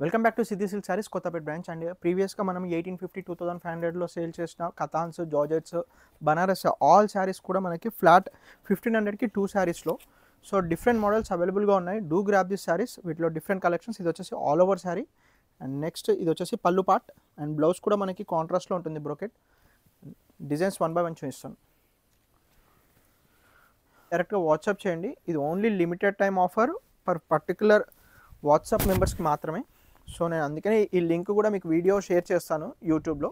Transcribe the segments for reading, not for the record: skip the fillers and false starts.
Welcome back to Siddhi silk sarees Kothapeta branch. And ప్రీవియస్గా మనం 1850 2500లో సేల్ చేసిన కథాన్స్, జార్జెట్స్, బనారస్ ఆల్ శారీస్ కూడా మనకి ఫ్లాట్ 1500కి 2 శారీస్లో. సో డిఫరెంట్ మోడల్స్ అవైలబుల్గా ఉన్నాయి. డూ గ్రాప్ దిస్ శారీస్, వీటిలో డిఫరెంట్ కలెక్షన్స్. ఇది వచ్చేసి all over sari. And next ఇది వచ్చేసి పళ్ళు పార్ట్ అండ్ బ్లౌజ్ కూడా మనకి కాంట్రాస్ట్లో ఉంటుంది. బ్రోకెట్ డిజైన్స్ 1 by 1 చూపిస్తాను. డైరెక్ట్గా వాట్సాప్ చేయండి. ఇది only limited time offer per particular WhatsApp మెంబర్స్కి మాత్రమే. సో నేను అందుకని ఈ లింక్ కూడా మీకు వీడియో షేర్ చేస్తాను యూట్యూబ్లో.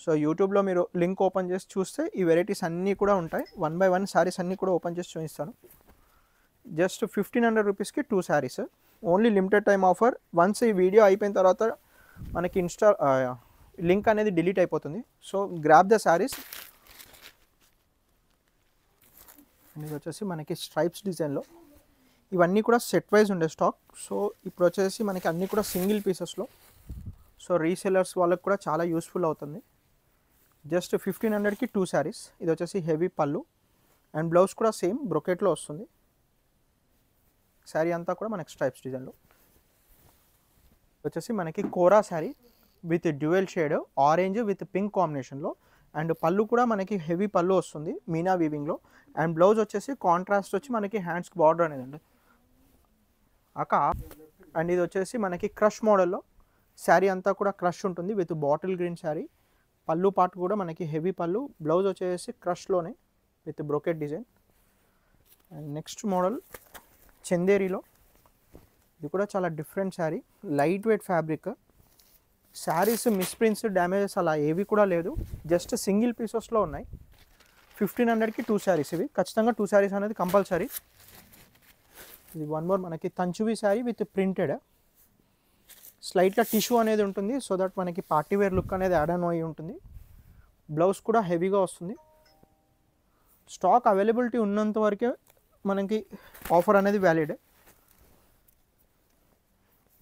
సో యూట్యూబ్లో మీరు లింక్ ఓపెన్ చేసి చూస్తే ఈ వెరైటీస్ అన్నీ కూడా ఉంటాయి. 1 by 1 శారీస్ అన్నీ కూడా ఓపెన్ చేసి చూపిస్తాను. జస్ట్ 1500 రూపీస్కి 2 saris, only limited time offer. Once ఈ వీడియో అయిపోయిన తర్వాత మనకి లింక్ అనేది డిలీట్ అయిపోతుంది. So grab the saris. ఇది వచ్చేసి మనకి స్ట్రైప్స్ డిజైన్లో, ఇవన్నీ కూడా సెట్ వైజ్ ఉండే స్టాక్. సో ఇప్పుడు వచ్చేసి మనకి అన్నీ కూడా సింగిల్ పీసెస్లో. సో రీసెలర్స్ వాళ్ళకి కూడా చాలా యూస్ఫుల్ అవుతుంది. జస్ట్ 1500కి 2 శారీస్. ఇది వచ్చేసి హెవీ పళ్ళు అండ్ బ్లౌజ్ కూడా సేమ్ బ్రొకెట్లో వస్తుంది. శారీ అంతా కూడా మనకి స్ట్రైప్స్ డిజైన్లో. వచ్చేసి మనకి కోరా sari with dual shade orange with pink కాంబినేషన్లో. అండ్ పళ్ళు కూడా మనకి హెవీ పళ్ళు వస్తుంది మీనా వీవింగ్లో. అండ్ బ్లౌజ్ వచ్చేసి కాంట్రాస్ట్ వచ్చి మనకి హ్యాండ్స్కి బార్డర్ అనేది అండి అండ్ ఇది వచ్చేసి మనకి క్రష్ మోడల్లో శారీ అంతా కూడా క్రష్ ఉంటుంది విత్ బాటిల్ గ్రీన్ శారీ. పళ్ళు పార్ట్ కూడా మనకి హెవీ పళ్ళు, బ్లౌజ్ వచ్చేసి క్రష్లోనే with brocade design. And next model చందేరిలో, ఇది కూడా చాలా different sari, light weight fabric. Saris misprints damages అలా ఏవి కూడా లేదు, జస్ట్ సింగిల్ పీసెస్లో ఉన్నాయి. 1500కి 2 శారీస్. ఇవి ఖచ్చితంగా 2 శారీస్ అనేది కంపల్సరీ. ఇది వన్ మోర్ మనకి తంచువి శారీ విత్ ప్రింటెడ్, స్లైట్గా టిష్యూ అనేది ఉంటుంది సో దట్ మనకి పార్టీవేర్ లుక్ అనేది యాడ్ ఆన్ అయి ఉంటుంది. బ్లౌజ్ కూడా హెవీగా వస్తుంది. స్టాక్ అవైలబిలిటీ ఉన్నంత వరకే మనకి ఆఫర్ అనేది వ్యాలిడ్.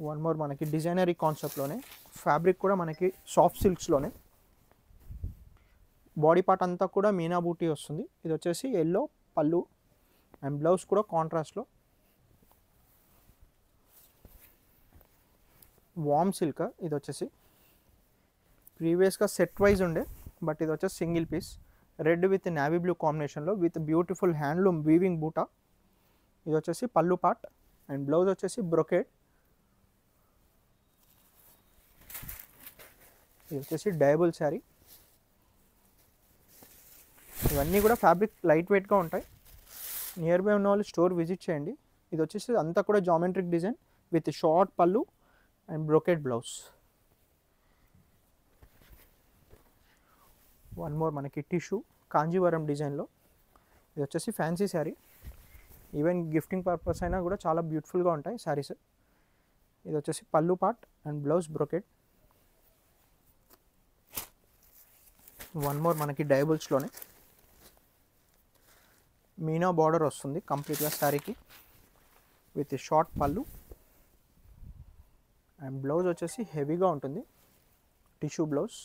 వన్ మోర్ మనకి డిజైనరీ కాన్సెప్ట్లోనే, ఫ్యాబ్రిక్ కూడా మనకి సాఫ్ట్ సిల్క్స్లోనే, బాడీ పార్ట్ అంతా కూడా మీనా బూటీ వస్తుంది. ఇది వచ్చేసి ఎల్లో పళ్ళు అండ్ బ్లౌజ్ కూడా కాంట్రాస్ట్లో. వామ్ సిల్క్, ఇది వచ్చేసి ప్రీవియస్గా సెట్ వైజ్ ఉండే బట్ ఇది వచ్చేసి single piece, red with navy blue కాంబినేషన్లో విత్ బ్యూటిఫుల్ హ్యాండ్లూమ్ వీవింగ్ బూటా. ఇది వచ్చేసి పళ్ళు పార్ట్ అండ్ బ్లౌజ్ వచ్చేసి బ్రొకెట్. ఇది వచ్చేసి డయబుల్ శారీ. ఇవన్నీ కూడా ఫ్యాబ్రిక్ లైట్ వెయిట్గా ఉంటాయి. నియర్ బై ఉన్న వాళ్ళు స్టోర్ విజిట్ చేయండి. ఇది వచ్చేసి అంతా కూడా జామెట్రిక్ డిజైన్ విత్ షార్ట్ పళ్ళు and brocade blouse. One more మనకి టిష్యూ కాంజీవరం డిజైన్లో, ఇది వచ్చేసి fancy saree. Even gifting purpose అయినా కూడా చాలా బ్యూటిఫుల్గా ఉంటాయి శారీస్. ఇది వచ్చేసి పళ్ళు part and blouse brocade. One more మనకి డయబుల్స్లోనే మీనా బార్డర్ వస్తుంది కంప్లీట్గా శారీకి విత్ షార్ట్ పళ్ళు అండ్ బ్లౌజ్ వచ్చేసి హెవీగా ఉంటుంది tissue blouse.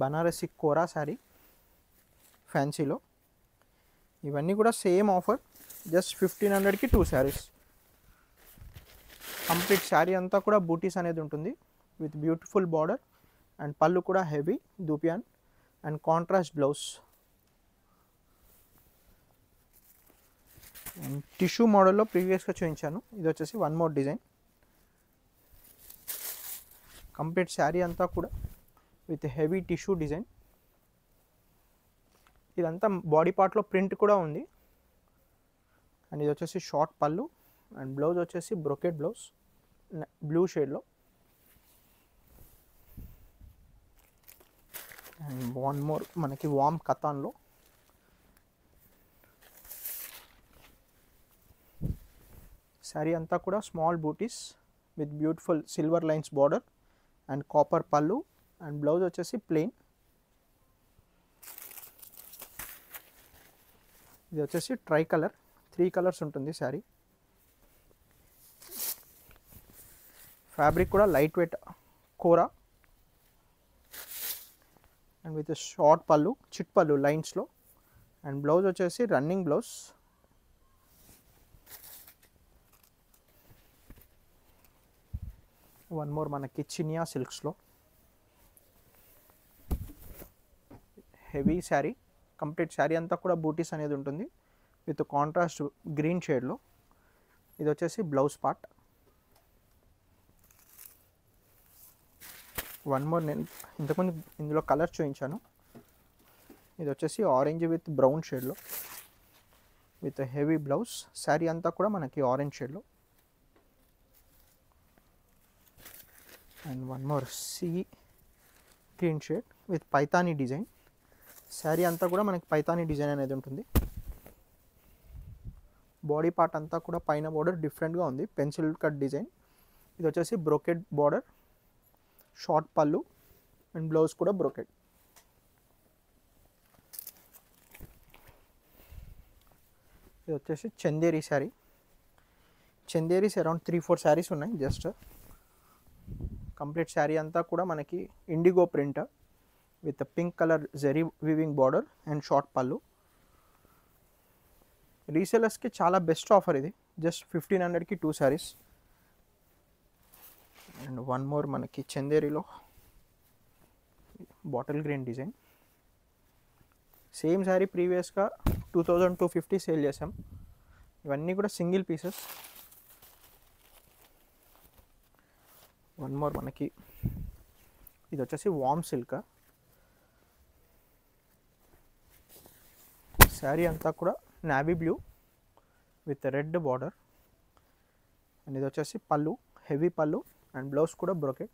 Banarasi Kora saree ఫ్యాన్సీలో. ఇవన్నీ కూడా సేమ్ ఆఫర్, జస్ట్ 1500కి 2 శారీస్. కంప్లీట్ శారీ అంతా కూడా బూటీస్ అనేది ఉంటుంది విత్ బ్యూటిఫుల్ బార్డర్ అండ్ పళ్ళు కూడా heavy dupion and contrast blouse. And tissue మోడల్లో ప్రీవియస్గా చూపించాను. ఇది వచ్చేసి one more design. Complete sari అంతా కూడా విత్ హెవీ టిష్యూ డిజైన్. ఇదంతా బాడీ పార్ట్లో ప్రింట్ కూడా ఉంది. అండ్ ఇది వచ్చేసి షార్ట్ పళ్ళు అండ్ బ్లౌజ్ వచ్చేసి బ్రోకెట్ బ్లౌజ్ బ్లూ షేడ్లో. అండ్ వన్ మోర్ మనకి వామ్ కథాన్లో, శారీ అంతా కూడా స్మాల్ బూటీస్ with beautiful silver lines border and copper పళ్ళు అండ్ బ్లౌజ్ వచ్చేసి ప్లెయిన్. ఇది వచ్చేసి ట్రై కలర్, 3 కలర్స్ ఉంటుంది శారీ. ఫ్యాబ్రిక్ కూడా light weight kora and with short పళ్ళు చిట్ పళ్ళు లైన్స్లో అండ్ బ్లౌజ్ వచ్చేసి రన్నింగ్ బ్లౌజ్. వన్ మోర్ మనకి చినియా సిల్క్స్లో హెవీ శారీ, కంప్లీట్ శారీ అంతా కూడా బూటీస్ అనేది ఉంటుంది విత్ కాంట్రాస్ట్ గ్రీన్ షేడ్లో. ఇది వచ్చేసి బ్లౌజ్ పార్ట్. వన్ మోర్, నేను ఇంతకుముందు ఇందులో కలర్స్ చూపించాను. ఇది వచ్చేసి ఆరెంజ్ విత్ బ్రౌన్ షేడ్లో విత్ హెవీ బ్లౌజ్. శారీ అంతా కూడా మనకి ఆరెంజ్ షేడ్లో. And one more sea green shade with Paithani design. Sari అంతా కూడా మనకి పైతానీ డిజైన్ అనేది ఉంటుంది. బాడీ పార్ట్ అంతా కూడా పైన బార్డర్ డిఫరెంట్గా ఉంది, పెన్సిల్ కట్ డిజైన్. ఇది వచ్చేసి బ్రోకెడ్ బార్డర్, షార్ట్ పళ్ళు అండ్ బ్లౌజ్ కూడా బ్రోకెడ్. ఇది వచ్చేసి Chanderi saree. Chanderis around 3-4 sarees ఉన్నాయి. జస్ట్ కంప్లీట్ శారీ అంతా కూడా మనకి indigo print with pink colour zari weaving border and short pallu. రీసెలర్స్కి చాలా బెస్ట్ ఆఫర్ ఇది. జస్ట్ 1500కి 2 శారీస్. అండ్ వన్ మోర్ మనకి చందేరిలో bottle green design. Same saree ప్రీవియస్గా 2250 సేల్ చేసాం. ఇవన్నీ కూడా సింగిల్ పీసెస్. వన్ మోర్ మనకి ఇది వచ్చేసి వామ్ సిల్క్. శారీ అంతా కూడా navy blue with red border. And ఇది వచ్చేసి పళ్ళు, హెవీ పళ్ళు అండ్ బ్లౌజ్ కూడా బ్రోకెడ్.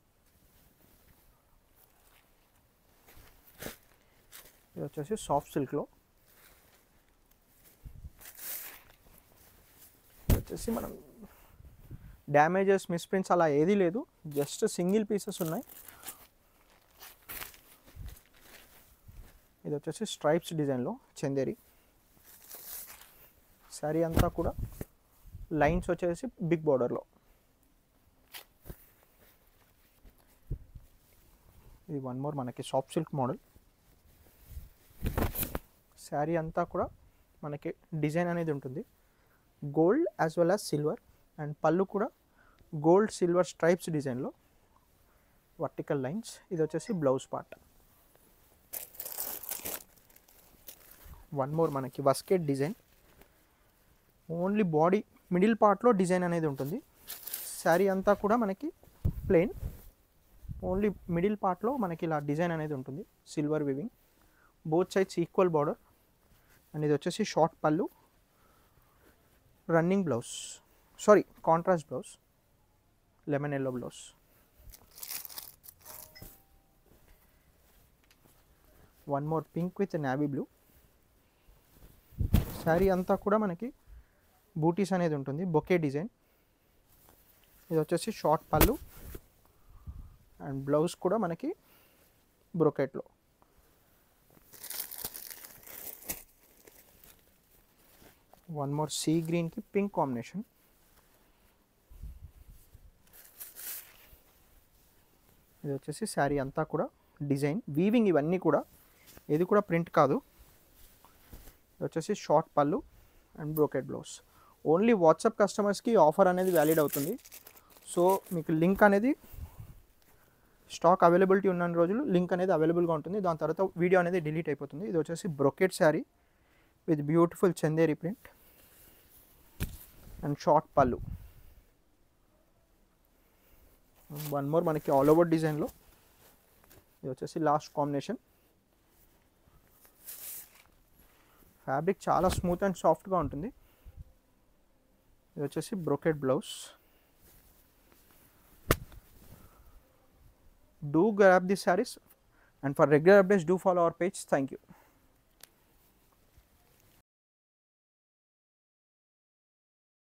ఇది వచ్చేసి సాఫ్ట్ సిల్క్లో. ఇది వచ్చేసి మనం డ్యామేజెస్, మిస్ప్రింట్స్ అలా ఏదీ లేదు, జస్ట్ సింగిల్ పీసెస్ ఉన్నాయి. ఇది వచ్చేసి స్ట్రైప్స్ డిజైన్లో చందేరి. శారీ అంతా కూడా లైన్స్ వచ్చేసి బిగ్ బార్డర్లో. ఇది వన్ మోర్ మనకి సాఫ్ట్ సిల్క్ మోడల్. శారీ అంతా కూడా మనకి డిజైన్ అనేది ఉంటుంది, gold as well as silver. And పళ్ళు కూడా గోల్డ్ సిల్వర్ స్ట్రైప్స్ డిజైన్లో వర్టికల్ లైన్స్. ఇది వచ్చేసి బ్లౌజ్ పార్ట్. వన్ మోర్ మనకి వస్కెట్ డిజైన్. ఓన్లీ బాడీ మిడిల్ పార్ట్లో డిజైన్ అనేది ఉంటుంది. శారీ అంతా కూడా మనకి ప్లెయిన్, ఓన్లీ మిడిల్ పార్ట్లో మనకి ఇలా డిజైన్ అనేది ఉంటుంది, silver weaving. Both sides equal border. And ఇది వచ్చేసి షార్ట్ పళ్ళు, running blouse, sorry contrast blouse, lemon yellow blouse. One more pink with navy blue. Sari అంతా కూడా మనకి బూటీస్ అనేది ఉంటుంది, బొకే డిజైన్. ఇది వచ్చేసి షార్ట్ పళ్ళు అండ్ బ్లౌజ్ కూడా మనకి బ్రోకెట్లో. వన్ మోర్ సీ గ్రీన్కి పింక్ కాంబినేషన్. ఇది వచ్చేసి శారీ అంతా కూడా డిజైన్ వీవింగ్. ఇవన్నీ కూడా ఏది కూడా ప్రింట్ కాదు. ఇది వచ్చేసి షార్ట్ పళ్ళు and brocade blouse. Only WhatsApp కస్టమర్స్కి ఆఫర్ అనేది వ్యాలిడ్ అవుతుంది. సో మీకు లింక్ అనేది స్టాక్ అవైలబిలిటీ ఉన్న రోజులు లింక్ అనేది అవైలబుల్గా ఉంటుంది. దాని తర్వాత వీడియో అనేది డిలీట్ అయిపోతుంది. ఇది వచ్చేసి brocade sari with beautiful Chanderi print and short పళ్ళు. వన్ మోర్ మనకి ఆల్ ఓవర్ డిజైన్లో. ఇది వచ్చేసి లాస్ట్ కాంబినేషన్. ఫ్యాబ్రిక్ చాలా స్మూత్ అండ్ సాఫ్ట్గా ఉంటుంది. ఇది వచ్చేసి brocade blouse. Do grab these sarees, and for regular updates do follow our page. Thank you.